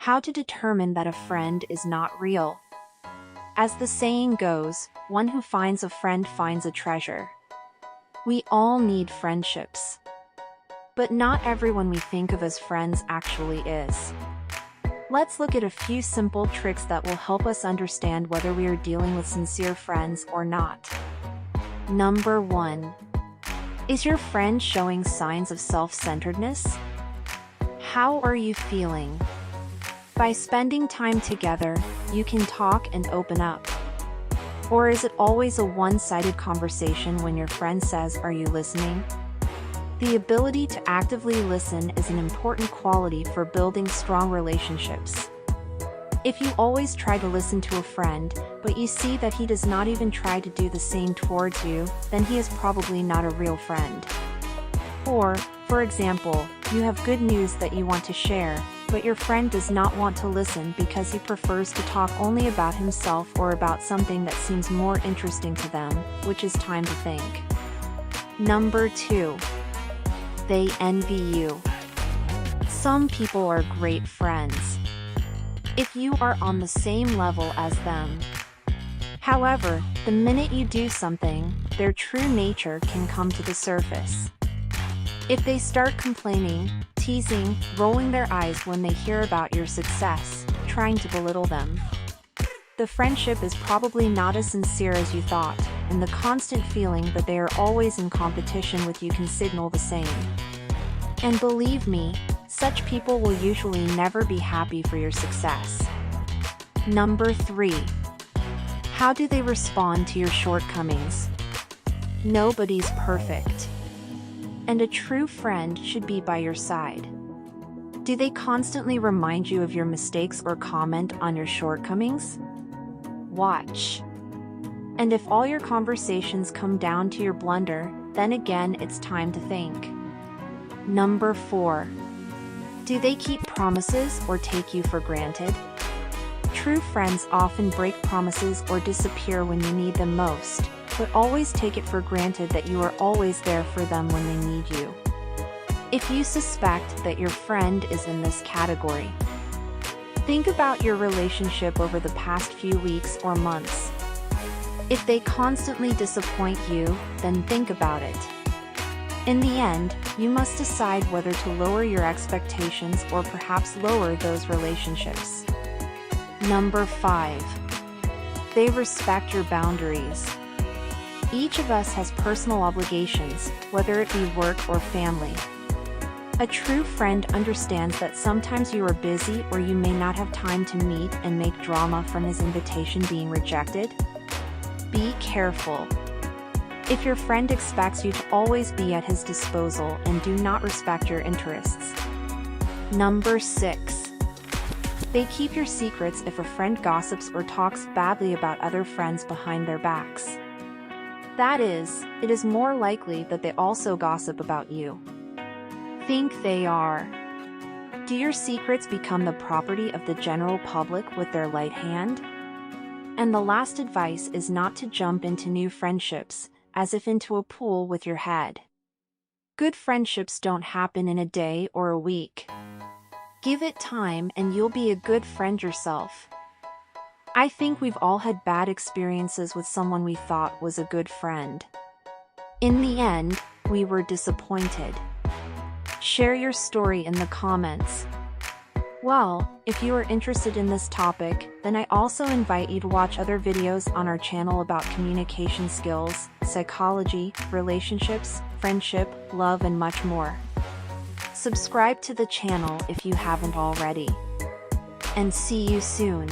How to determine that a friend is not real. As the saying goes, one who finds a friend finds a treasure. We all need friendships. But not everyone we think of as friends actually is. Let's look at a few simple tricks that will help us understand whether we are dealing with sincere friends or not. Number 1. Is your friend showing signs of self-centeredness? How are you feeling? By spending time together, you can talk and open up. Or is it always a one-sided conversation when your friend says, "Are you listening?" The ability to actively listen is an important quality for building strong relationships. If you always try to listen to a friend, but you see that he does not even try to do the same towards you, then he is probably not a real friend. Or, for example, you have good news that you want to share, but your friend does not want to listen because he prefers to talk only about himself or about something that seems more interesting to them, which is time to think. Number 2. They envy you. Some people are great friends if you are on the same level as them. However, the minute you do something, their true nature can come to the surface. If they start complaining, teasing, rolling their eyes when they hear about your success, trying to belittle them, the friendship is probably not as sincere as you thought, and the constant feeling that they are always in competition with you can signal the same. And believe me, such people will usually never be happy for your success. Number 3. How do they respond to your shortcomings? Nobody's perfect. And a true friend should be by your side. Do they constantly remind you of your mistakes or comment on your shortcomings? Watch. And if all your conversations come down to your blunder, then again it's time to think. Number 4. Do they keep promises or take you for granted? True friends often break promises or disappear when you need them most, but always take it for granted that you are always there for them when they need you. If you suspect that your friend is in this category, think about your relationship over the past few weeks or months. If they constantly disappoint you, then think about it. In the end, you must decide whether to lower your expectations or perhaps lower those relationships. Number 5. They respect your boundaries. Each of us has personal obligations, whether it be work or family. A true friend understands that sometimes you are busy or you may not have time to meet and make drama from his invitation being rejected. Be careful. If your friend expects you to always be at his disposal and do not respect your interests. Number 6. They keep your secrets. If a friend gossips or talks badly about other friends behind their backs, that is, it is more likely that they also gossip about you. Think they are. Do your secrets become the property of the general public with their light hand? And the last advice is not to jump into new friendships, as if into a pool with your head. Good friendships don't happen in a day or a week. Give it time and you'll be a good friend yourself. I think we've all had bad experiences with someone we thought was a good friend. In the end, we were disappointed. Share your story in the comments. Well, if you are interested in this topic, then I also invite you to watch other videos on our channel about communication skills, psychology, relationships, friendship, love, and much more. Subscribe to the channel if you haven't already. And see you soon.